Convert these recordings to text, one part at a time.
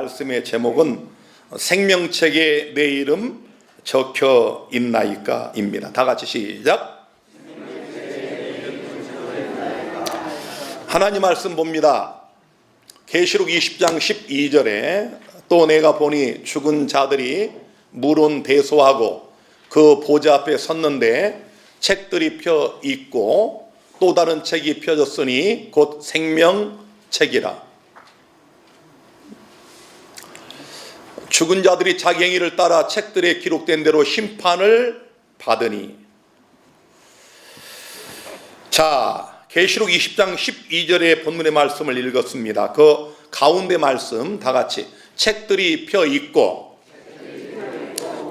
말씀의 제목은 생명책에 내 이름 적혀 있나이까입니다. 다 같이 시작. 하나님 말씀 봅니다. 계시록 20장 12절에 또 내가 보니 죽은 자들이 물은 대소하고 그 보좌 앞에 섰는데 책들이 펴 있고 또 다른 책이 펴졌으니 곧 생명책이라. 죽은 자들이 자기 행위를 따라 책들에 기록된 대로 심판을 받으니. 자, 계시록 20장 12절의 본문의 말씀을 읽었습니다. 그 가운데 말씀 다 같이 책들이 펴 있고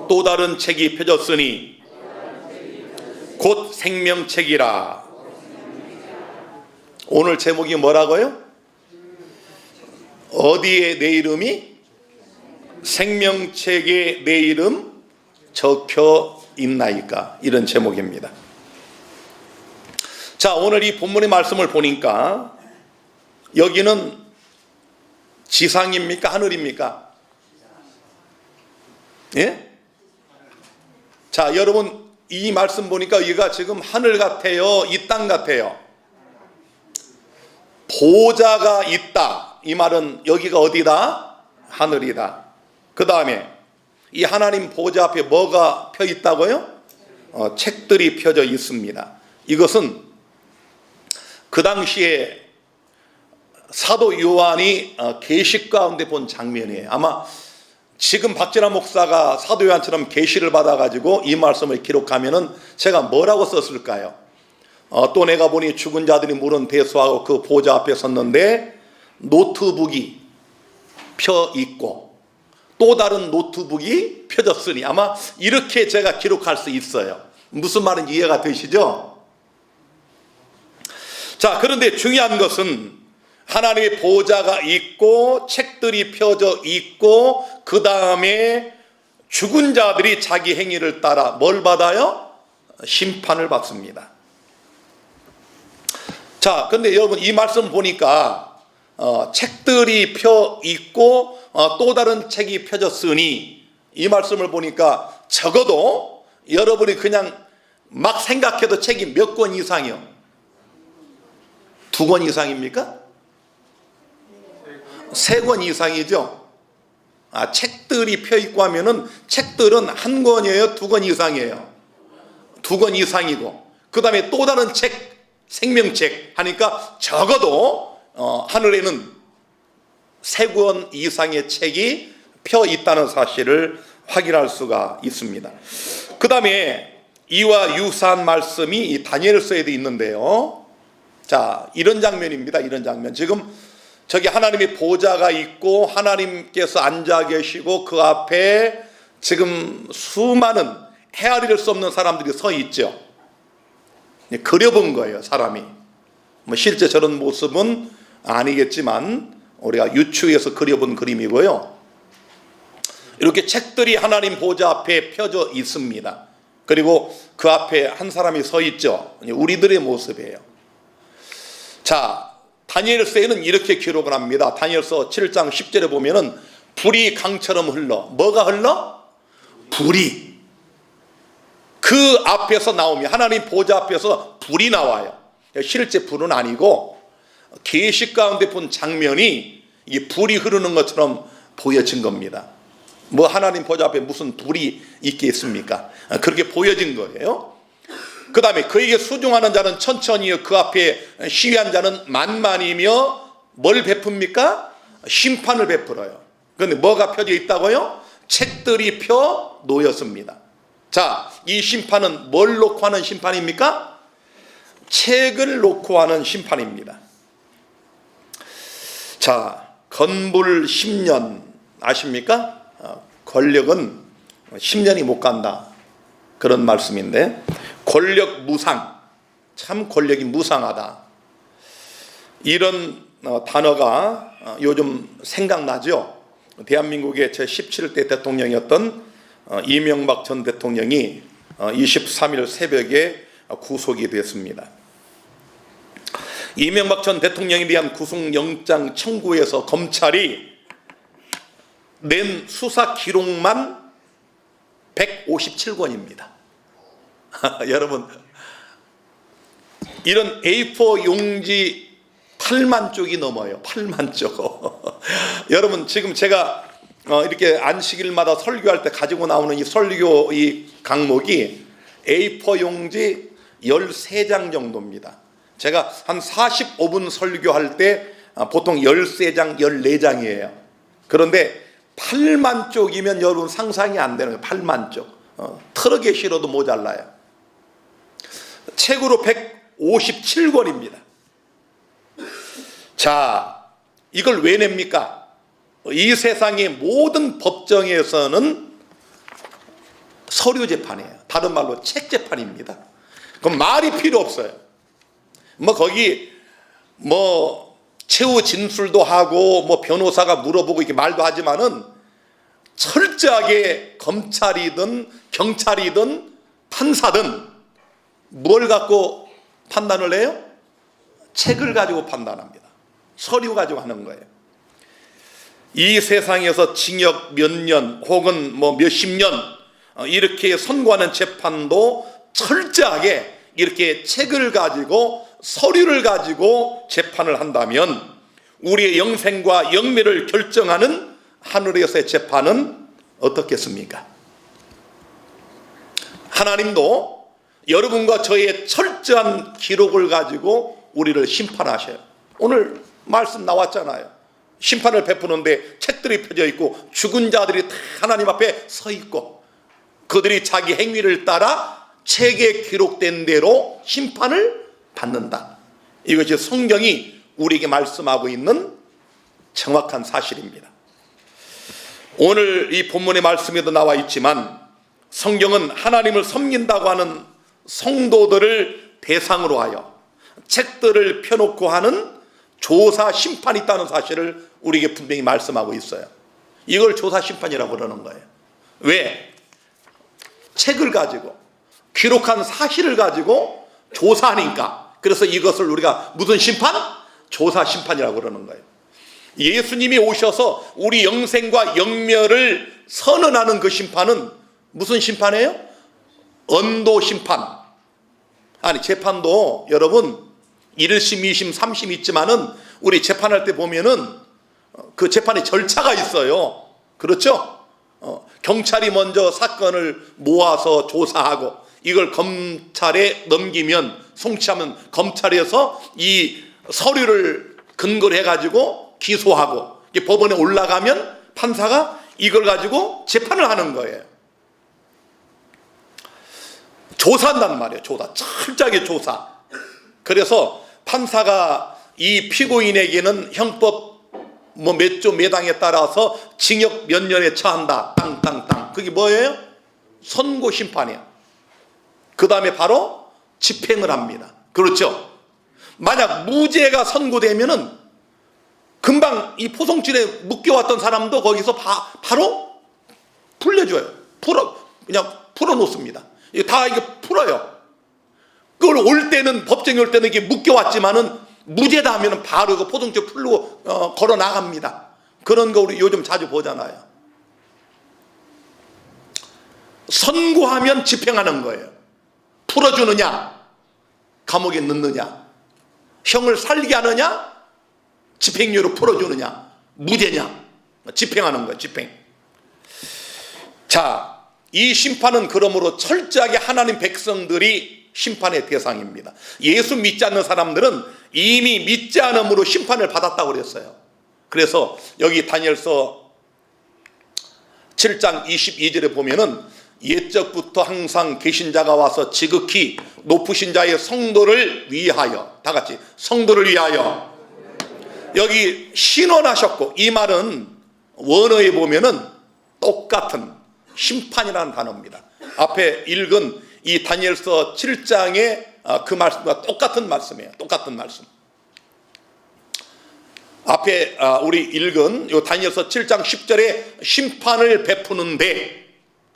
또 다른 책이 펴졌으니 곧 생명책이라. 오늘 제목이 뭐라고요? 어디에 내 이름이? 생명책에 내 이름 적혀 있나이까, 이런 제목입니다. 자, 오늘 이 본문의 말씀을 보니까 여기는 지상입니까? 하늘입니까? 예? 자, 여러분 이 말씀 보니까 여기가 지금 하늘 같아요? 이 땅 같아요? 보좌가 있다. 이 말은 여기가 어디다? 하늘이다. 그 다음에 이 하나님 보좌 앞에 뭐가 펴 있다고요? 책들이 펴져 있습니다. 이것은 그 당시에 사도 요한이 계시 가운데 본 장면이에요. 아마 지금 박진아 목사가 사도 요한처럼 계시를 받아가지고 이 말씀을 기록하면은 제가 뭐라고 썼을까요? 또 내가 보니 죽은 자들이 물은 대소하고 그 보좌 앞에 섰는데 노트북이 펴 있고 또 다른 노트북이 펴졌으니, 아마 이렇게 제가 기록할 수 있어요. 무슨 말인지 이해가 되시죠? 자, 그런데 중요한 것은 하나님의 보좌가 있고 책들이 펴져 있고 그 다음에 죽은 자들이 자기 행위를 따라 뭘 받아요? 심판을 받습니다. 자, 근데 여러분 이 말씀 보니까 책들이 펴 있고 또 다른 책이 펴졌으니, 이 말씀을 보니까 적어도 여러분이 그냥 막 생각해도 책이 몇 권 이상이요? 2권 이상입니까? 3권 이상이죠. 책들이 펴 있고 하면은 책들은 1권이에요? 2권 이상이에요? 2권 이상이고, 그 다음에 또 다른 책, 생명책 하니까 적어도 하늘에는 3권 이상의 책이 펴 있다는 사실을 확인할 수가 있습니다. 그 다음에 이와 유사한 말씀이 이 다니엘서에도 있는데요. 자, 이런 장면입니다. 이런 장면. 지금 저기 하나님의 보좌가 있고 하나님께서 앉아 계시고 그 앞에 지금 수많은 헤아릴 수 없는 사람들이 서 있죠. 그려본 거예요, 사람이. 뭐 실제 저런 모습은 아니겠지만 우리가 유추해서 그려본 그림이고요. 이렇게 책들이 하나님 보좌 앞에 펴져 있습니다. 그리고 그 앞에 한 사람이 서 있죠. 우리들의 모습이에요. 자, 다니엘서에는 이렇게 기록을 합니다. 다니엘서 7장 10절에 보면은 불이 강처럼 흘러. 뭐가 흘러? 불이. 그 앞에서 나오면, 하나님 보좌 앞에서 불이 나와요. 실제 불은 아니고 계시 가운데 본 장면이 이 불이 흐르는 것처럼 보여진 겁니다. 뭐 하나님 보좌 앞에 무슨 불이 있겠습니까? 그렇게 보여진 거예요. 그 다음에 그에게 수종하는 자는 천천히요, 그 앞에 시위한 자는 만만이며 뭘 베풉니까? 심판을 베풀어요. 그런데 뭐가 펴져 있다고요? 책들이 펴 놓였습니다. 자, 이 심판은 뭘 놓고 하는 심판입니까? 책을 놓고 하는 심판입니다. 자, 건불 10년 아십니까? 권력은 10년이 못 간다, 그런 말씀인데, 권력 무상, 참 권력이 무상하다, 이런 단어가 요즘 생각나죠. 대한민국의 제17대 대통령이었던 이명박 전 대통령이 23일 새벽에 구속이 됐습니다. 이명박 전 대통령에 대한 구속영장 청구에서 검찰이 낸 수사 기록만 157권입니다. 여러분, 이런 A4 용지 8만 쪽이 넘어요. 8만 쪽. 여러분, 지금 제가 이렇게 안식일마다 설교할 때 가지고 나오는 이 설교 이 강목이 A4 용지 13장 정도입니다. 제가 한 45분 설교할 때 보통 13장, 14장이에요. 그런데 8만 쪽이면 여러분 상상이 안 되는 거예요. 8만 쪽. 트럭에 실어도 모자라요. 책으로 157권입니다. 자, 이걸 왜 냅니까? 이 세상의 모든 법정에서는 서류 재판이에요. 다른 말로 책 재판입니다. 그럼 말이 필요 없어요. 거기 최후 진술도 하고 변호사가 물어보고 이렇게 말도 하지만은 철저하게 검찰이든 경찰이든 판사든 뭘 갖고 판단을 해요? 책을 가지고 판단합니다. 서류 가지고 하는 거예요. 이 세상에서 징역 몇 년 혹은 몇십 년 이렇게 선고하는 재판도 철저하게 이렇게 책을 가지고 서류를 가지고 재판을 한다면 우리의 영생과 영매를 결정하는 하늘에서의 재판은 어떻겠습니까? 하나님도 여러분과 저의 철저한 기록을 가지고 우리를 심판하셔요. 오늘 말씀 나왔잖아요. 심판을 베푸는데 책들이 펴져 있고 죽은 자들이 다 하나님 앞에 서 있고 그들이 자기 행위를 따라 책에 기록된 대로 심판을 받는다. 이것이 성경이 우리에게 말씀하고 있는 정확한 사실입니다. 오늘 이 본문의 말씀에도 나와 있지만 성경은 하나님을 섬긴다고 하는 성도들을 대상으로 하여 책들을 펴놓고 하는 조사 심판이 있다는 사실을 우리에게 분명히 말씀하고 있어요. 이걸 조사 심판이라고 그러는 거예요. 왜? 책을 가지고 기록한 사실을 가지고 조사하니까. 그래서 이것을 우리가 무슨 심판? 조사 심판이라고 그러는 거예요. 예수님이 오셔서 우리 영생과 영멸을 선언하는 그 심판은 무슨 심판이에요? 언도 심판. 아니, 재판도 여러분 1심, 2심, 3심 있지만은 우리 재판할 때 보면은 그 재판의 절차가 있어요. 그렇죠? 경찰이 먼저 사건을 모아서 조사하고 이걸 검찰에 넘기면 송치하면 검찰에서 이 서류를 근거로 해가지고 기소하고 법원에 올라가면 판사가 이걸 가지고 재판을 하는 거예요. 조사한단 말이에요. 조사. 철저하게 조사. 그래서 판사가 이 피고인에게는 형법 몇 조 몇 항에 따라서 징역 몇 년에 처한다. 땅땅땅. 그게 뭐예요? 선고 심판이에요. 그 다음에 바로 집행을 합니다. 그렇죠? 만약 무죄가 선고되면은 금방 이 포송줄에 묶여왔던 사람도 거기서 바로 풀려줘요. 그냥 풀어놓습니다. 이거 다 풀어요. 그걸 올 때는 법정에 올 때는 이게 묶여왔지만은 무죄다 하면은 바로 그 포송줄 풀고 걸어 나갑니다. 그런 거 우리 요즘 자주 보잖아요. 선고하면 집행하는 거예요. 풀어주느냐, 감옥에 넣느냐, 형을 살게 하느냐, 집행유예로 풀어주느냐, 무죄냐, 집행하는 거예요. 집행. 자, 이 심판은 그러므로 철저하게 하나님 백성들이 심판의 대상입니다. 예수 믿지 않는 사람들은 이미 믿지 않음으로 심판을 받았다고 그랬어요. 그래서 여기 다니엘서 7장 22절에 보면은 옛적부터 항상 계신 자가 와서 지극히 높으신 자의 성도를 위하여, 다 같이 성도를 위하여, 여기 신원하셨고, 이 말은 원어에 보면은 똑같은 심판이라는 단어입니다. 앞에 읽은 이 다니엘서 7장의 그 말씀과 똑같은 말씀이에요. 똑같은 말씀. 앞에 우리 읽은 요 다니엘서 7장 10절에 심판을 베푸는데,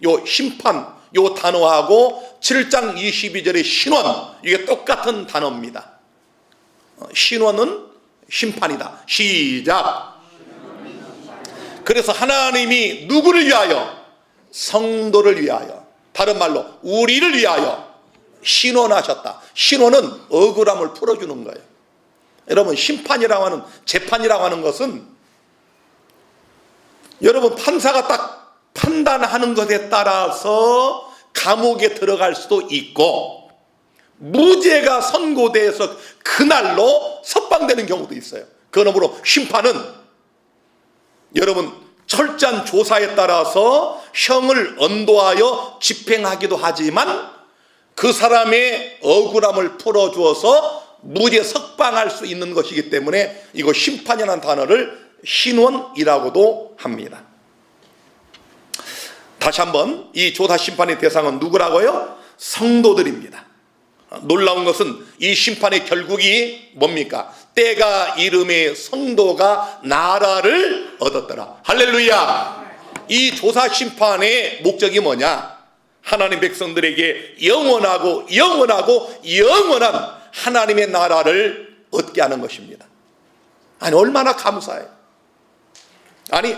요 심판, 요 단어하고 7장 22절의 신원, 이게 똑같은 단어입니다. 신원은 심판이다. 시작. 그래서 하나님이 누구를 위하여? 성도를 위하여, 다른 말로 우리를 위하여 신원하셨다. 신원은 억울함을 풀어주는 거예요. 여러분, 심판이라고 하는, 재판이라고 하는 것은 여러분, 판사가 딱 판단하는 것에 따라서 감옥에 들어갈 수도 있고, 무죄가 선고돼서 그날로 석방되는 경우도 있어요. 그러므로 심판은 여러분, 철저한 조사에 따라서 형을 언도하여 집행하기도 하지만 그 사람의 억울함을 풀어주어서 무죄 석방할 수 있는 것이기 때문에 이거 심판이라는 단어를 신원이라고도 합니다. 다시 한번, 이 조사 심판의 대상은 누구라고요? 성도들입니다. 놀라운 것은 이 심판의 결국이 뭡니까? 때가 이름의 성도가 나라를 얻었더라. 할렐루야. 이 조사 심판의 목적이 뭐냐? 하나님 백성들에게 영원하고 영원한 하나님의 나라를 얻게 하는 것입니다. 아니, 얼마나 감사해요. 아니,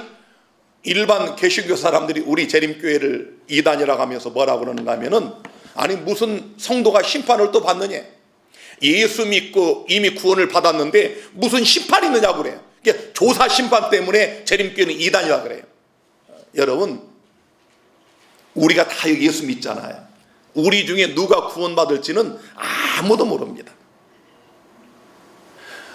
일반 개신교 사람들이 우리 재림교회를 이단이라고 하면서 뭐라고 그러는가 하면은, 아니, 무슨 성도가 심판을 또 받느냐, 예수 믿고 이미 구원을 받았는데 무슨 심판이 있느냐고 그래요. 그러니까 조사 심판 때문에 재림교회는 이단이라고 그래요. 여러분, 우리가 다 여기 예수 믿잖아요. 우리 중에 누가 구원받을지는 아무도 모릅니다.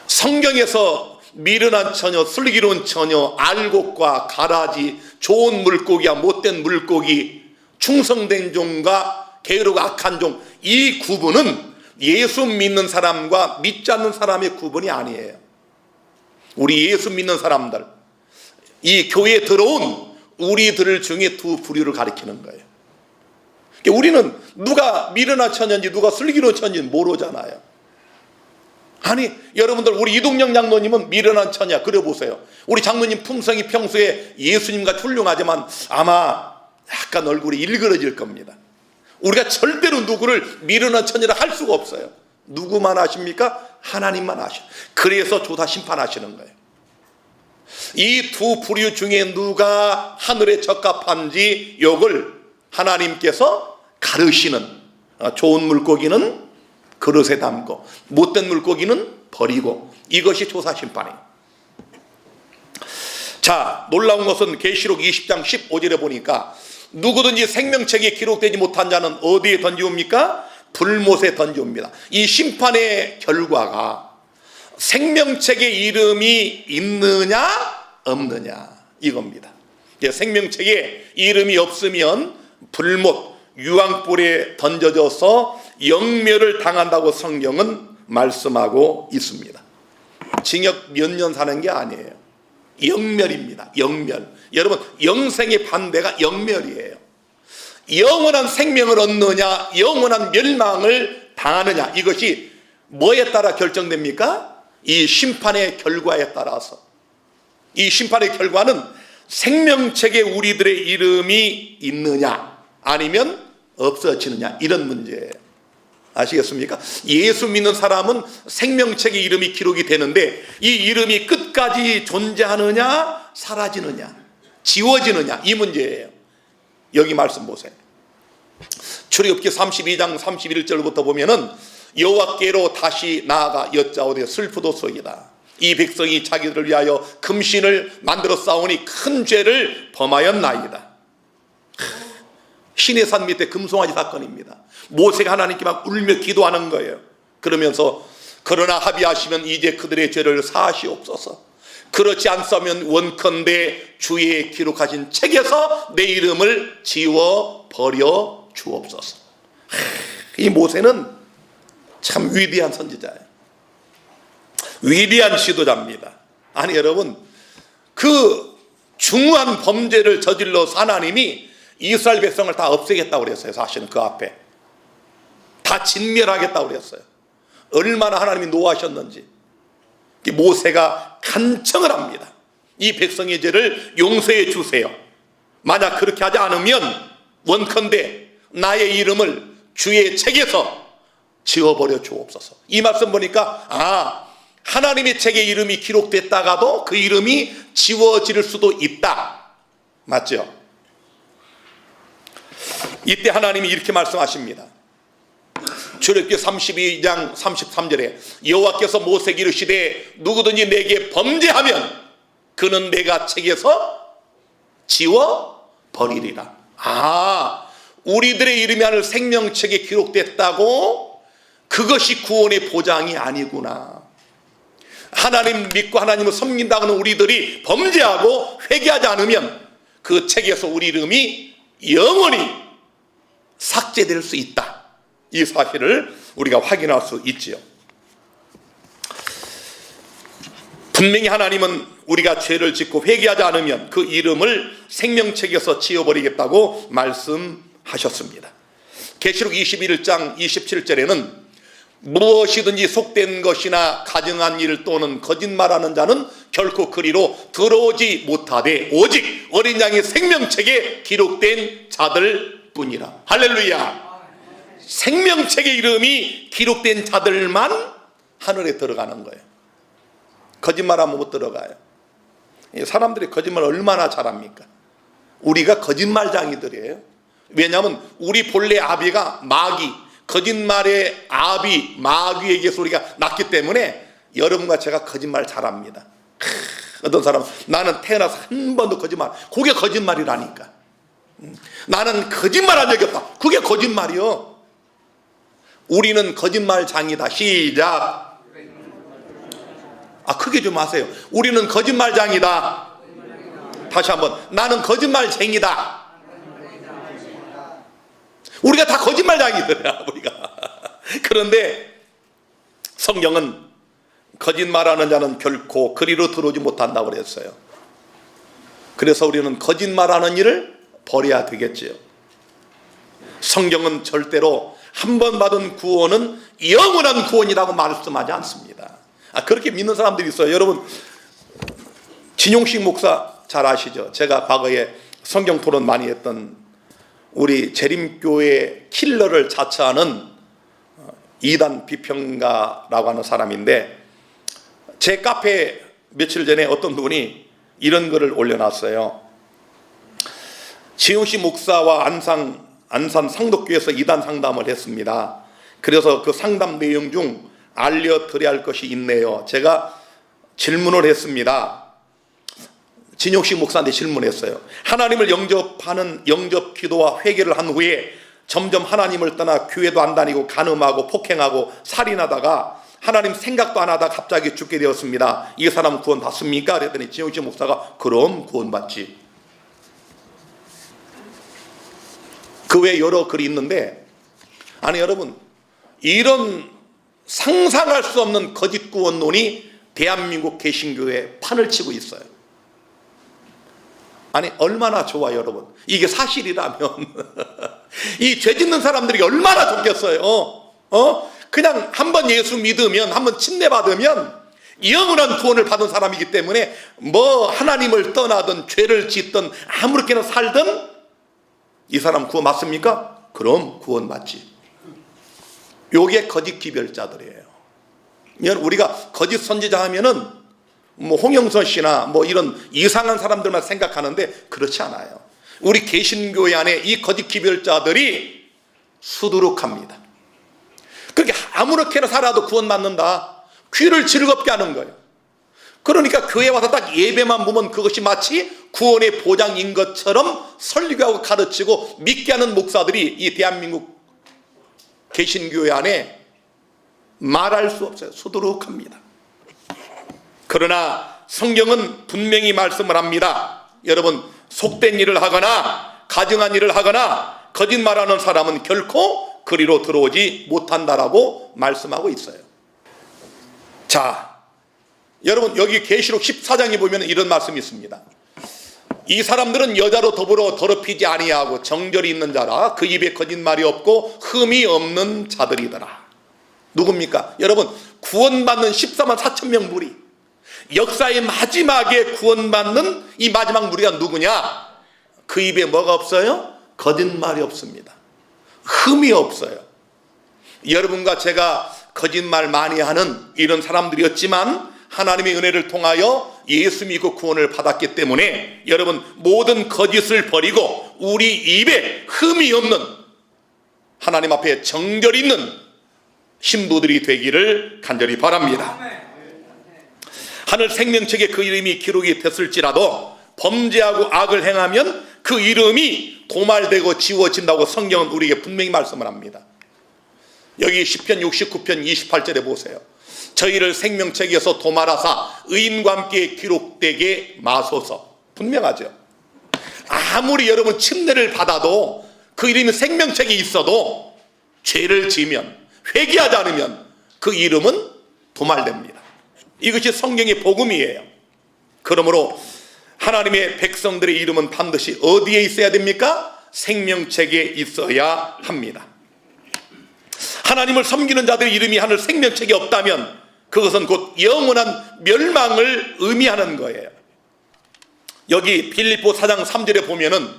성경에서 미련한 처녀, 슬기로운 처녀, 알곡과 가라지, 좋은 물고기와 못된 물고기, 충성된 종과 게으르고 악한 종, 이 구분은 예수 믿는 사람과 믿지 않는 사람의 구분이 아니에요. 우리 예수 믿는 사람들, 이 교회에 들어온 우리들 중에 두 부류를 가리키는 거예요. 그러니까 우리는 누가 미련한 처녀인지 누가 슬기로운 처녀인지 모르잖아요. 아니, 여러분들, 우리 이동영 장로님은 미련한 처녀, 그려보세요. 우리 장로님 품성이 평소에 예수님과 훌륭하지만 아마 약간 얼굴이 일그러질 겁니다. 우리가 절대로 누구를 미련한 처녀라 할 수가 없어요. 누구만 아십니까? 하나님만 아셔. 그래서 조사 심판하시는 거예요. 이 두 부류 중에 누가 하늘에 적합한지 이걸 하나님께서 가르시는, 좋은 물고기는 그릇에 담고 못된 물고기는 버리고, 이것이 조사 심판이에요. 자, 놀라운 것은 계시록 20장 15절에 보니까 누구든지 생명책에 기록되지 못한 자는 어디에 던지옵니까? 불못에 던지옵니다. 이 심판의 결과가 생명책에 이름이 있느냐 없느냐 이겁니다. 생명책에 이름이 없으면 불못, 유황불에 던져져서 영멸을 당한다고 성경은 말씀하고 있습니다. 징역 몇 년 사는 게 아니에요. 영멸입니다. 영멸. 여러분, 영생의 반대가 영멸이에요. 영원한 생명을 얻느냐, 영원한 멸망을 당하느냐, 이것이 뭐에 따라 결정됩니까? 이 심판의 결과에 따라서. 이 심판의 결과는 생명책에 우리들의 이름이 있느냐 아니면 없어지느냐, 이런 문제예요. 아시겠습니까? 예수 믿는 사람은 생명책에 이름이 기록이 되는데 이 이름이 끝까지 존재하느냐 사라지느냐 지워지느냐, 이 문제예요. 여기 말씀 보세요. 출애굽기 32장 31절부터 보면은 여호와께로 다시 나아가 여짜오되 슬프도소이다. 이 백성이 자기들을 위하여 금신을 만들어 싸우니 큰 죄를 범하였나이다. 시내산 밑에 금송아지 사건입니다. 모세가 하나님께 막 울며 기도하는 거예요. 그러면서 그러나 합의하시면 이제 그들의 죄를 사하시옵소서. 그렇지 않으면 원컨대 주의 기록하신 책에서 내 이름을 지워버려 주옵소서. 이 모세는 참 위대한 선지자예요. 위대한 지도자입니다. 아니, 여러분, 그 중후한 범죄를 저질러서 하나님이 이스라엘 백성을 다 없애겠다고 그랬어요. 사실은 그 앞에 다 진멸하겠다고 그랬어요. 얼마나 하나님이 노하셨는지. 모세가 간청을 합니다. 이 백성의 죄를 용서해 주세요. 만약 그렇게 하지 않으면 원컨대 나의 이름을 주의 책에서 지워버려 주옵소서. 이 말씀 보니까 하나님의 책에 이름이 기록됐다가도 그 이름이 지워질 수도 있다. 맞죠? 이때 하나님이 이렇게 말씀하십니다. 출애굽기 32장 33절에 여호와께서 모세에게 이르시되 누구든지 내게 범죄하면 그는 내가 책에서 지워버리리라. 우리들의 이름이 하늘 생명책에 기록됐다고 그것이 구원의 보장이 아니구나. 하나님 믿고 하나님을 섬긴다고 하는 우리들이 범죄하고 회개하지 않으면 그 책에서 우리 이름이 영원히 삭제될 수 있다. 이 사실을 우리가 확인할 수 있지요. 분명히 하나님은 우리가 죄를 짓고 회개하지 않으면 그 이름을 생명책에서 지워버리겠다고 말씀하셨습니다. 계시록 21장 27절에는 무엇이든지 속된 것이나 가증한 일 또는 거짓말하는 자는 결코 그리로 들어오지 못하되 오직 어린 양의 생명책에 기록된 자들 뿐이라. 할렐루야. 생명책의 이름이 기록된 자들만 하늘에 들어가는 거예요. 거짓말하면 못 들어가요. 사람들이 거짓말 얼마나 잘합니까? 우리가 거짓말장이들이에요. 왜냐하면 우리 본래 아비가 마귀, 거짓말의 아비 마귀에게서 우리가 났기 때문에 여러분과 제가 거짓말 잘합니다. 어떤 사람은 나는 태어나서 한 번도 거짓말, 그게 거짓말이라니까. 나는 거짓말한 적이 없다. 그게 거짓말이요. 우리는 거짓말장이다. 시작. 크게 좀 하세요. 우리는 거짓말장이다. 다시 한번. 나는 거짓말쟁이다. 우리가 다 거짓말장이들이야, 우리가. 그런데 성경은 거짓말하는 자는 결코 그리로 들어오지 못한다고 그랬어요. 그래서 우리는 거짓말하는 일을 버려야 되겠지요. 성경은 절대로 한 번 받은 구원은 영원한 구원이라고 말씀하지 않습니다. 그렇게 믿는 사람들이 있어요. 여러분, 진용식 목사 잘 아시죠? 제가 과거에 성경 토론 많이 했던 우리 재림교회 킬러를 자처하는 이단 비평가라고 하는 사람인데, 제 카페에 며칠 전에 어떤 분이 이런 글을 올려놨어요. 진용식 목사와 안산 상덕교에서 이단 상담을 했습니다. 그래서 그 상담 내용 중 알려드려야 할 것이 있네요. 제가 질문을 했습니다. 진용식 목사한테 질문했어요. 하나님을 영접하는 영접 기도와 회개를 한 후에 점점 하나님을 떠나 교회도 안 다니고 간음하고 폭행하고 살인하다가 하나님 생각도 안 하다 갑자기 죽게 되었습니다. 이 사람 구원 받습니까? 그랬더니 진용식 목사가 그럼 구원 받지. 그 외에 여러 글이 있는데, 아니 여러분, 이런 상상할 수 없는 거짓 구원론이 대한민국 개신교에 판을 치고 있어요. 아니 얼마나 좋아요 여러분. 이게 사실이라면 이 죄 짓는 사람들이 얼마나 좋겠어요. 그냥 한번 예수 믿으면, 한번 침례받으면 영원한 구원을 받은 사람이기 때문에 뭐 하나님을 떠나든 죄를 짓든 아무렇게나 살든 이 사람 구원 받습니까? 그럼 구원 받지. 요게 거짓 기별자들이에요. 우리가 거짓 선지자 하면은 뭐 홍영선 씨나 뭐 이런 이상한 사람들만 생각하는데 그렇지 않아요. 우리 개신교회 안에 이 거짓 기별자들이 수두룩합니다. 그렇게 아무렇게나 살아도 구원 받는다. 귀를 즐겁게 하는 거예요. 그러니까 교회 와서 딱 예배만 보면 그것이 마치 구원의 보장인 것처럼 설교하고 가르치고 믿게 하는 목사들이 이 대한민국 개신교회 안에 말할 수 없어요. 수두룩합니다. 그러나 성경은 분명히 말씀을 합니다. 여러분, 속된 일을 하거나 가증한 일을 하거나 거짓말하는 사람은 결코 그리로 들어오지 못한다라고 말씀하고 있어요. 자, 여러분 여기 계시록 14장에 보면 이런 말씀이 있습니다. 이 사람들은 여자로 더불어 더럽히지 아니하고 정절이 있는 자라 그 입에 거짓말이 없고 흠이 없는 자들이더라. 누굽니까? 여러분, 구원받는 14만 4천 명 무리, 역사의 마지막에 구원받는 이 마지막 무리가 누구냐? 그 입에 뭐가 없어요? 거짓말이 없습니다. 흠이 없어요. 여러분과 제가 거짓말 많이 하는 이런 사람들이었지만 하나님의 은혜를 통하여 예수 믿고 구원을 받았기 때문에 여러분 모든 거짓을 버리고 우리 입에 흠이 없는 하나님 앞에 정결 있는 신부들이 되기를 간절히 바랍니다. 하늘 생명책에 그 이름이 기록이 됐을지라도 범죄하고 악을 행하면 그 이름이 도말되고 지워진다고 성경은 우리에게 분명히 말씀을 합니다. 여기 시편 69편 28절에 보세요. 저희를 생명책에서 도말하사 의인과 함께 기록되게 마소서. 분명하죠. 아무리 여러분 침례를 받아도 그 이름이 생명책에 있어도 죄를 지으면 회개하지 않으면 그 이름은 도말됩니다. 이것이 성경의 복음이에요. 그러므로 하나님의 백성들의 이름은 반드시 어디에 있어야 됩니까? 생명책에 있어야 합니다. 하나님을 섬기는 자들의 이름이 하늘 생명책에 없다면 그것은 곧 영원한 멸망을 의미하는 거예요. 여기 빌립보 4장 3절에 보면은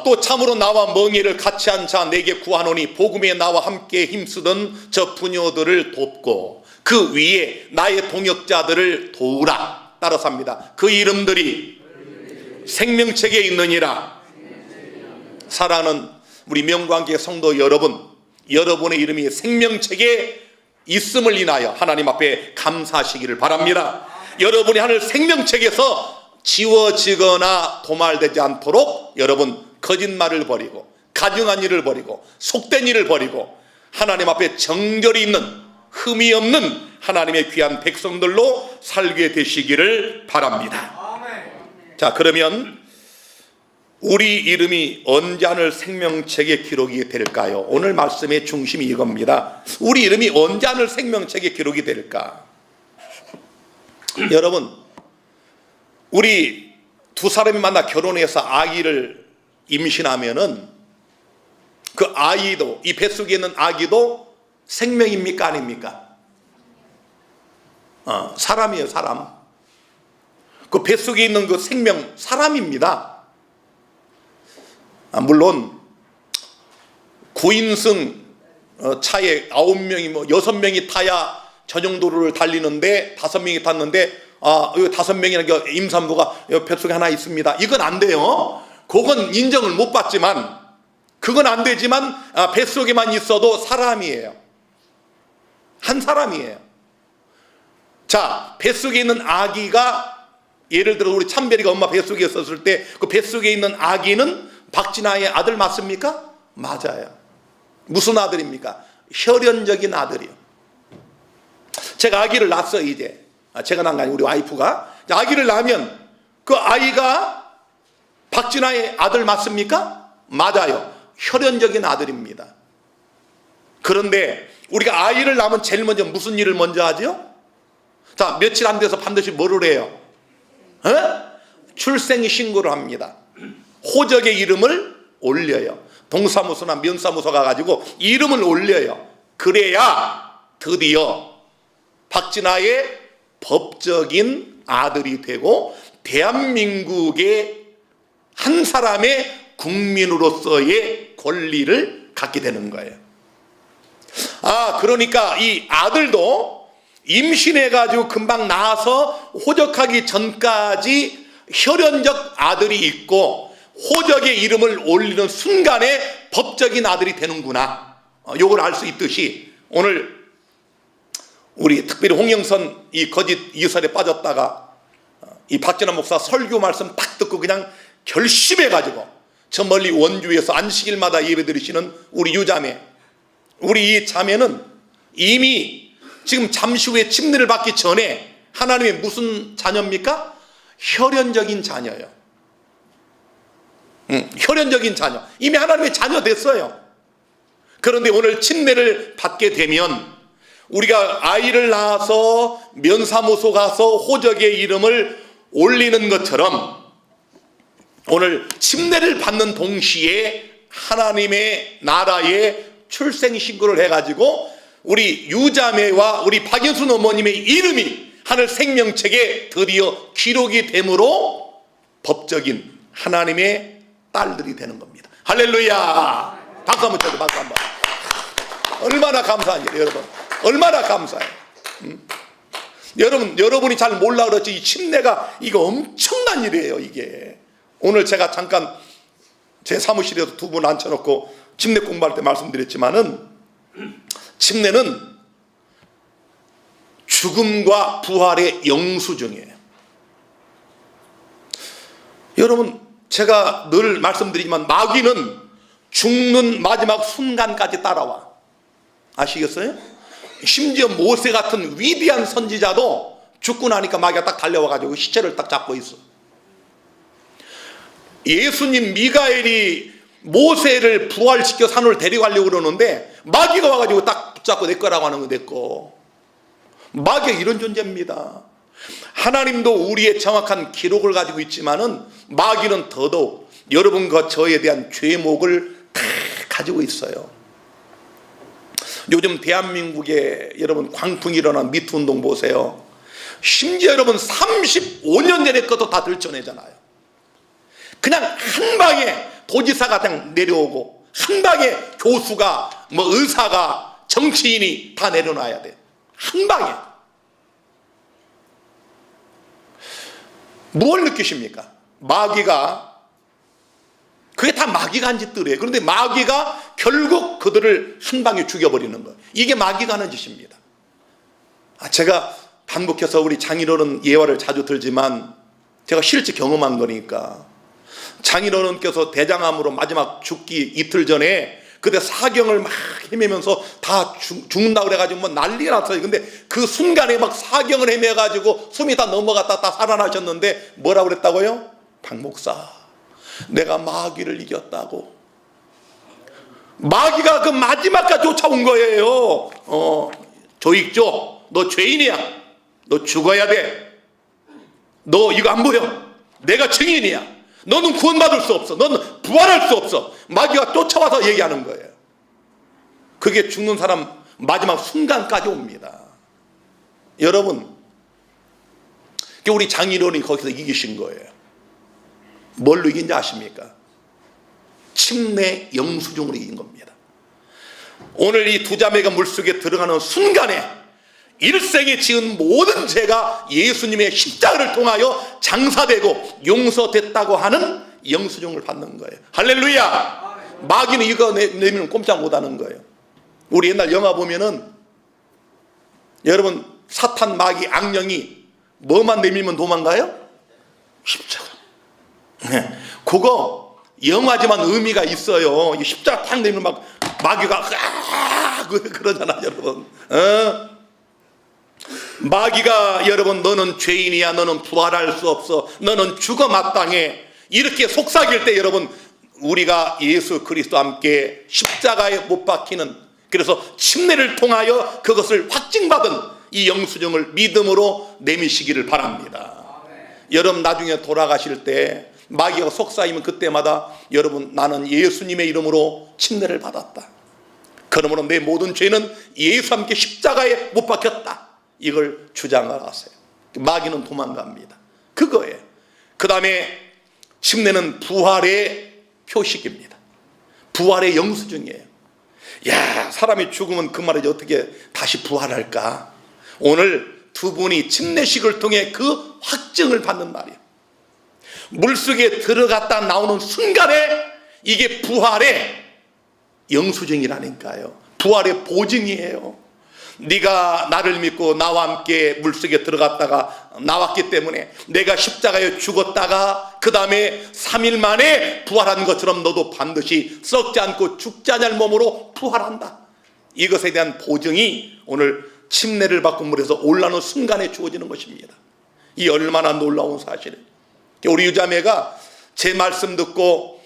또 참으로 나와 멍에를 같이 한 자 내게 구하노니 복음에 나와 함께 힘쓰던 저 부녀들을 돕고 그 위에 나의 동역자들을 도우라. 따라서 합니다. 그 이름들이 생명책에 있느니라. 사랑하는 우리 명관계 성도 여러분, 여러분의 이름이 생명책에 있음을 인하여 하나님 앞에 감사하시기를 바랍니다. 여러분이 하늘 생명책에서 지워지거나 도말되지 않도록 여러분 거짓말을 버리고 가증한 일을 버리고 속된 일을 버리고 하나님 앞에 정결이 있는 흠이 없는 하나님의 귀한 백성들로 살게 되시기를 바랍니다. 자, 그러면 우리 이름이 언제 하늘 생명책에 기록이 될까요? 오늘 말씀의 중심이 이겁니다. 우리 이름이 언제 하늘 생명책에 기록이 될까? 여러분, 우리 두 사람이 만나 결혼해서 아기를 임신하면은 그 아이도, 이 뱃속에 있는 아기도 생명입니까? 아닙니까? 사람이에요, 사람. 그 뱃속에 있는 그 생명, 사람입니다. 물론 9인승 차에 9명이 6명이 타야 저 정도를 달리는데 5명이 탔는데 여기 5명이나 임산부가 뱃속에 하나 있습니다. 이건 안 돼요. 그건 인정을 못 받지만 그건 안 되지만 뱃속에만 있어도 사람이에요. 한 사람이에요. 자, 뱃속에 있는 아기가 예를 들어 우리 참별이가 엄마 뱃속에 있었을 때 그 뱃속에 있는 아기는 박진아의 아들 맞습니까? 맞아요. 무슨 아들입니까? 혈연적인 아들이요. 제가 아기를 낳았어요. 이제 제가 낳은 게 아니고 우리 와이프가 아기를 낳으면 그 아이가 박진아의 아들 맞습니까? 맞아요. 혈연적인 아들입니다. 그런데 우리가 아이를 낳으면 제일 먼저 무슨 일을 먼저 하죠? 자, 며칠 안 돼서 반드시 뭐를 해요? 출생 신고를 합니다. 호적의 이름을 올려요. 동사무소나 면사무소 가가지고 이름을 올려요. 그래야 드디어 박진아의 법적인 아들이 되고 대한민국의 한 사람의 국민으로서의 권리를 갖게 되는 거예요. 그러니까 이 아들도 임신해가지고 금방 낳아서 호적하기 전까지 혈연적 아들이 있고 호적의 이름을 올리는 순간에 법적인 아들이 되는구나. 요걸 알 수 있듯이 오늘 우리 특별히 홍영선 이 거짓 이설에 빠졌다가 이 박진아 목사 설교 말씀 딱 듣고 그냥 결심해가지고 저 멀리 원주에서 안식일마다 예배 드리시는 우리 유자매, 우리 이 자매는 이미 지금 잠시 후에 침례를 받기 전에 하나님의 무슨 자녀입니까? 혈연적인 자녀예요. 혈연적인 자녀. 이미 하나님의 자녀 됐어요. 그런데 오늘 침례를 받게 되면 우리가 아이를 낳아서 면사무소 가서 호적의 이름을 올리는 것처럼 오늘 침례를 받는 동시에 하나님의 나라의 출생 신고를 해가지고 우리 유자매와 우리 박인순 어머님의 이름이 하늘 생명책에 드디어 기록이 되므로 법적인 하나님의 딸들이 되는 겁니다. 할렐루야. 박수 한번 쳐도 박수 한번. 얼마나 감사한 일이에요, 여러분. 얼마나 감사해요. 여러분이 잘 몰라 그렇지 이 침례가 이거 엄청난 일이에요. 이게 오늘 제가 잠깐 제 사무실에서 두 분 앉혀놓고 침례 공부할 때 말씀드렸지만은 침례는 죽음과 부활의 영수증이에요. 여러분 제가 늘 말씀드리지만 마귀는 죽는 마지막 순간까지 따라와. 아시겠어요? 심지어 모세 같은 위대한 선지자도 죽고 나니까 마귀가 딱 달려와가지고 시체를 딱 잡고 있어. 예수님 미가엘이 모세를 부활시켜 산으로 데려가려고 그러는데 마귀가 와가지고 딱 붙잡고 내 거라고 하는 거 내 거. 마귀가 이런 존재입니다. 하나님도 우리의 정확한 기록을 가지고 있지만은 마귀는 더더욱 여러분과 저에 대한 죄목을 다 가지고 있어요. 요즘 대한민국에 여러분 광풍이 일어난 미투 운동 보세요. 심지어 여러분 35년 전에 것도 다 들춰내잖아요. 그냥 한 방에 도지사가 그냥 내려오고 한 방에 교수가 뭐 의사가 정치인이 다 내려놔야 돼. 한 방에. 뭘 느끼십니까? 마귀가 그게 다 마귀가 한 짓들이에요. 그런데 마귀가 결국 그들을 한 방에 죽여버리는 거예요. 이게 마귀가 하는 짓입니다. 제가 반복해서 우리 장인어른 예화를 자주 들지만 제가 실제 경험한 거니까 장인어른께서 대장암으로 마지막 죽기 이틀 전에 그때 사경을 막 헤매면서 다 죽는다고 그래가지고 뭐 난리가 났어요. 근데 그 순간에 막 사경을 헤매가지고 숨이 다 넘어갔다 다 살아나셨는데 뭐라고 그랬다고요? 박 목사, 내가 마귀를 이겼다고. 마귀가 그 마지막까지 쫓아온 거예요. 조익조, 너 죄인이야. 너 죽어야 돼. 너 이거 안 보여? 내가 증인이야. 너는 구원받을 수 없어. 너는 부활할 수 없어. 마귀가 쫓아와서 얘기하는 거예요. 그게 죽는 사람 마지막 순간까지 옵니다. 여러분, 우리 장인어른이 거기서 이기신 거예요. 뭘로 이긴지 아십니까? 침례 영수증으로 이긴 겁니다. 오늘 이 두 자매가 물속에 들어가는 순간에 일생에 지은 모든 죄가 예수님의 십자가를 통하여 장사되고 용서됐다고 하는 영수증을 받는 거예요. 할렐루야. 마귀는 이거 내면 꼼짝 못하는 거예요. 우리 옛날 영화 보면은 여러분 사탄 마귀 악령이 뭐만 내밀면 도망가요? 십자가. 그거 영화지만 의미가 있어요. 십자가 팍 내밀면 막 마귀가 그러잖아 여러분. 마귀가 여러분 너는 죄인이야, 너는 부활할 수 없어, 너는 죽어 마땅해 이렇게 속삭일 때 여러분 우리가 예수 그리스도와 함께 십자가에 못 박히는, 그래서 침례를 통하여 그것을 확증받은 이 영수증을 믿음으로 내미시기를 바랍니다. 여러분 나중에 돌아가실 때 마귀가 속삭이면 그때마다 여러분 나는 예수님의 이름으로 침례를 받았다. 그러므로 내 모든 죄는 예수와 함께 십자가에 못 박혔다. 이걸 주장을 하세요. 마귀는 도망갑니다. 그거예요. 그 다음에 침례는 부활의 표식입니다. 부활의 영수증이에요. 야, 사람이 죽으면 그 말이지 어떻게 다시 부활할까? 오늘 두 분이 침례식을 통해 그 확증을 받는 날이에요. 물속에 들어갔다 나오는 순간에 이게 부활의 영수증이라니까요. 부활의 보증이에요. 네가 나를 믿고 나와 함께 물속에 들어갔다가 나왔기 때문에 내가 십자가에 죽었다가 그 다음에 3일 만에 부활한 것처럼 너도 반드시 썩지 않고 죽지 않을 몸으로 부활한다. 이것에 대한 보증이 오늘 침례를 받고 물에서 올라오는 순간에 주어지는 것입니다. 이 얼마나 놀라운 사실이에요. 우리 유자매가 제 말씀 듣고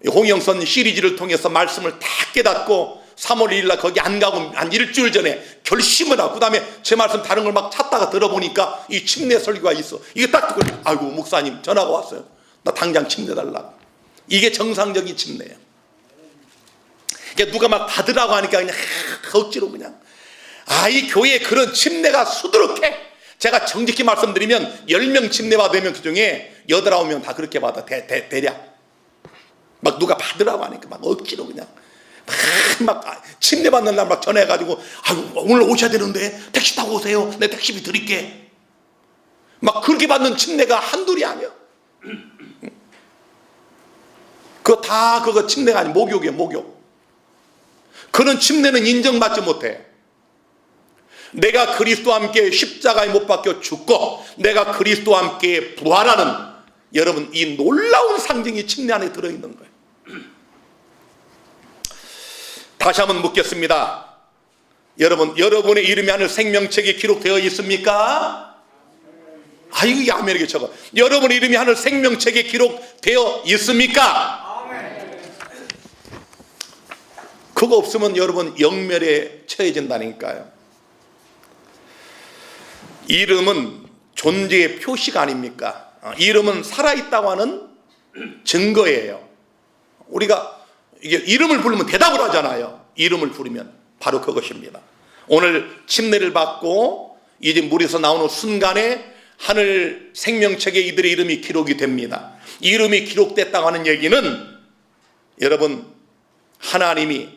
홍영선 시리즈를 통해서 말씀을 다 깨닫고 3월 1일 날 거기 안 가고 한 일주일 전에 결심을 하고 그 다음에 제 말씀 다른 걸 막 찾다가 들어보니까 이 침례 설교가 있어. 이게 딱 듣고 아이고 목사님 전화가 왔어요. 나 당장 침례 달라고. 이게 정상적인 침례예요. 누가 막 받으라고 하니까 그냥 억지로 그냥 이 교회에 그런 침례가 수두룩해. 제가 정직히 말씀드리면 10명 침례 받으면 그 중에 8, 9명 다 그렇게 받아. 대략 막 누가 받으라고 하니까 막 억지로 그냥 막 침례 받는 날 막 전화해가지고 아유 오늘 오셔야 되는데 택시 타고 오세요. 내 택시비 드릴게. 막 그렇게 받는 침례가 한둘이 아니야. 그거 침례가 아니 목욕이에요. 목욕. 그런 침례는 인정받지 못해. 내가 그리스도와 함께 십자가에 못 박혀 죽고 내가 그리스도와 함께 부활하는, 여러분 이 놀라운 상징이 침례 안에 들어있는 거예요. 다시 한번 묻겠습니다. 여러분, 여러분의 이름이 하늘 생명책에 기록되어 있습니까? 아이고 이게 아멘이게 적어. 여러분의 이름이 하늘 생명책에 기록되어 있습니까? 그거 없으면 여러분 영멸에 처해진다니까요. 이름은 존재의 표시가 아닙니까? 이름은 살아있다고 하는 증거예요. 우리가 이게 이름을 부르면 대답을 하잖아요. 이름을 부르면 바로 그것입니다. 오늘 침례를 받고 이제 물에서 나오는 순간에 하늘 생명책에 이들의 이름이 기록이 됩니다. 이름이 기록됐다고 하는 얘기는 여러분 하나님이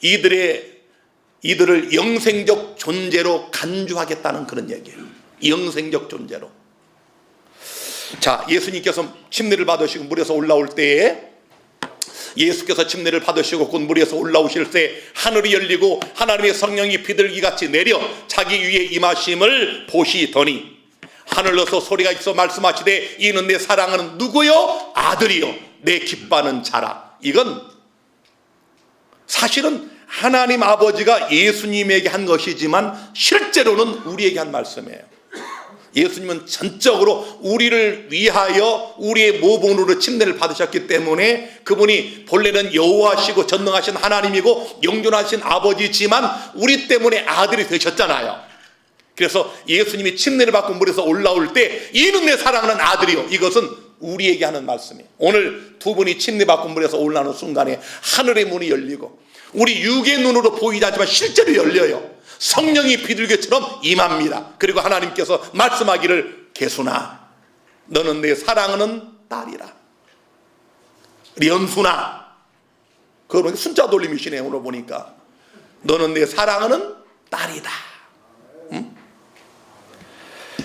이들을 영생적 존재로 간주하겠다는 그런 얘기예요. 영생적 존재로. 자, 예수님께서 침례를 받으시고 물에서 올라올 때에, 예수께서 침례를 받으시고 곧 물에서 올라오실 때 하늘이 열리고 하나님의 성령이 비둘기같이 내려 자기 위에 임하심을 보시더니 하늘로서 소리가 있어 말씀하시되 이는 내 사랑하는 누구요? 아들이요 내 기뻐하는 자라. 이건 사실은 하나님 아버지가 예수님에게 한 것이지만 실제로는 우리에게 한 말씀이에요. 예수님은 전적으로 우리를 위하여 우리의 모본으로 침례를 받으셨기 때문에 그분이 본래는 여호와시고 전능하신 하나님이고 영존하신 아버지지만 우리 때문에 아들이 되셨잖아요. 그래서 예수님이 침례를 받고 물에서 올라올 때 이는 내 사랑하는 아들이요, 이것은 우리에게 하는 말씀이에요. 오늘 두 분이 침례 받고 물에서 올라오는 순간에 하늘의 문이 열리고 우리 육의 눈으로 보이지 않지만 실제로 열려요. 성령이 비둘기처럼 임합니다. 그리고 하나님께서 말씀하기를 계수나 너는 내 사랑하는 딸이라. 연수나, 그건 숫자 돌림이시네. 오늘 보니까 너는 내 사랑하는 딸이다.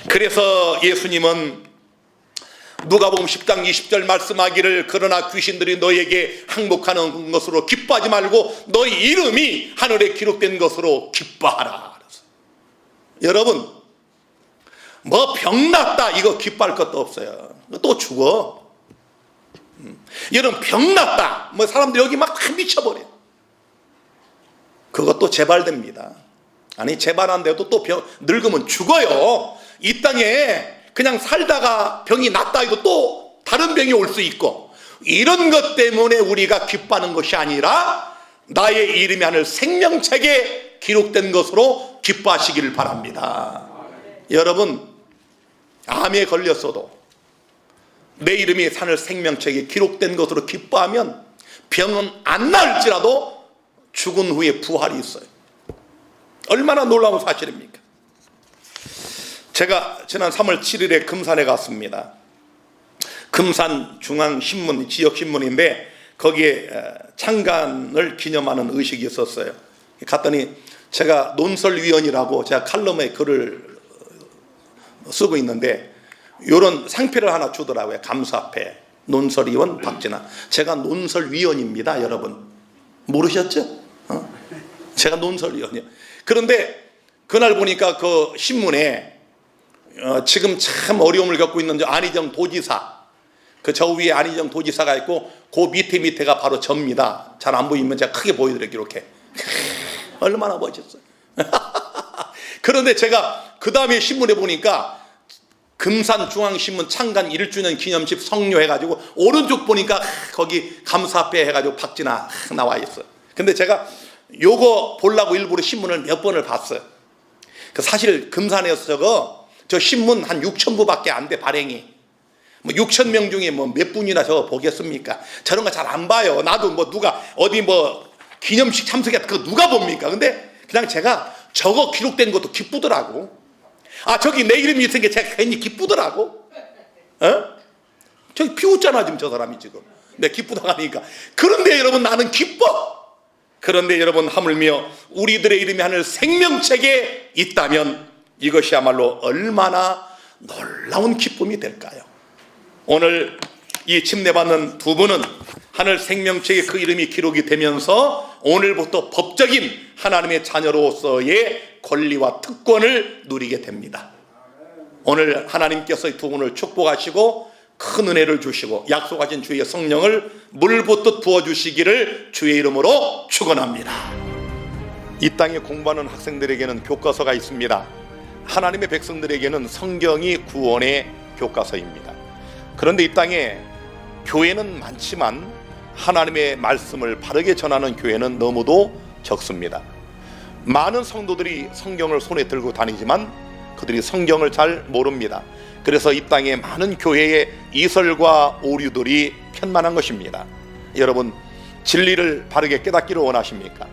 그래서 예수님은 누가복음 10장 20절 말씀하기를 그러나 귀신들이 너에게 항복하는 것으로 기뻐하지 말고 너희 이름이 하늘에 기록된 것으로 기뻐하라. 여러분, 뭐 병났다 이거 기뻐할 것도 없어요. 또 죽어. 여러분, 병났다 뭐 사람들 여기 막 미쳐버려. 그것도 재발됩니다. 아니 재발한데도 또 늙으면 죽어요. 이 땅에 그냥 살다가 병이 낫다 해도 또 다른 병이 올 수 있고, 이런 것 때문에 우리가 기뻐하는 것이 아니라 나의 이름이 하늘 생명책에 기록된 것으로 기뻐하시기를 바랍니다. 여러분, 암에 걸렸어도 내 이름이 하늘 생명책에 기록된 것으로 기뻐하면 병은 안 나을지라도 죽은 후에 부활이 있어요. 얼마나 놀라운 사실입니까? 제가 지난 3월 7일에 금산에 갔습니다. 금산중앙신문, 지역신문인데 거기에 창간을 기념하는 의식이 있었어요. 갔더니 제가 논설위원이라고 제가 칼럼에 글을 쓰고 있는데 이런 상패를 하나 주더라고요. 감사패. 논설위원 박진아. 제가 논설위원입니다. 여러분 모르셨죠? 제가 논설위원이요. 그런데 그날 보니까 그 신문에 지금 참 어려움을 겪고 있는 안희정 도지사, 그 저 위에 안희정 도지사가 있고 그 밑에가 바로 접니다. 잘 안 보이면 제가 크게 보여드릴게요. 이렇게 얼마나 멋있어요. 그런데 제가 그 다음에 신문에 보니까 금산중앙신문 창간 1주년 기념식 성료해가지고 오른쪽 보니까 거기 감사패 해가지고 박진아 나와 있어요. 근데 제가 요거 보려고 일부러 신문을 몇 번을 봤어요. 사실 금산에서 저 신문 한 6,000부밖에 안 돼, 발행이. 뭐 6,000명 중에 뭐 몇 분이나 저거 보겠습니까? 저런 거 잘 안 봐요. 나도 뭐 누가 어디 뭐 기념식 참석했다 그거 누가 봅니까? 근데 그냥 제가 저거 기록된 것도 기쁘더라고. 아, 저기 내 이름이 있은 게 제가 괜히 기쁘더라고. 저기 비웃잖아 지금 저 사람이 지금. 내 기쁘다 하니까. 그런데 여러분 나는 기뻐. 그런데 여러분, 하물며 우리들의 이름이 하늘 생명책에 있다면 이것이야말로 얼마나 놀라운 기쁨이 될까요? 오늘 이 침례받는 두 분은 하늘 생명책에 그 이름이 기록이 되면서 오늘부터 법적인 하나님의 자녀로서의 권리와 특권을 누리게 됩니다. 오늘 하나님께서 이 두 분을 축복하시고 큰 은혜를 주시고 약속하신 주의 성령을 물붓듯 부어주시기를 주의 이름으로 축원합니다. 이 땅에 공부하는 학생들에게는 교과서가 있습니다. 하나님의 백성들에게는 성경이 구원의 교과서입니다. 그런데 이 땅에 교회는 많지만 하나님의 말씀을 바르게 전하는 교회는 너무도 적습니다. 많은 성도들이 성경을 손에 들고 다니지만 그들이 성경을 잘 모릅니다. 그래서 이 땅에 많은 교회의 이설과 오류들이 편만한 것입니다. 여러분, 진리를 바르게 깨닫기를 원하십니까?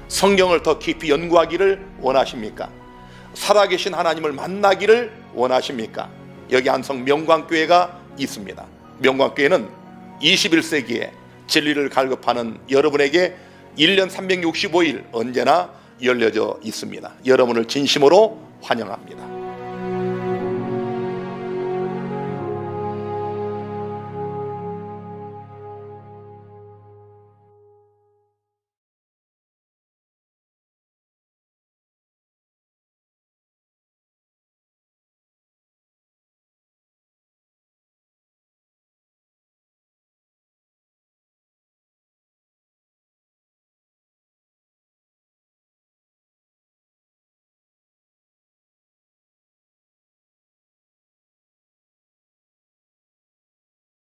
성경을 더 깊이 연구하기를 원하십니까? 살아계신 하나님을 만나기를 원하십니까? 여기 안성 명광교회가 있습니다. 명광교회는 21세기에 진리를 갈급하는 여러분에게 1년 365일 언제나 열려져 있습니다. 여러분을 진심으로 환영합니다.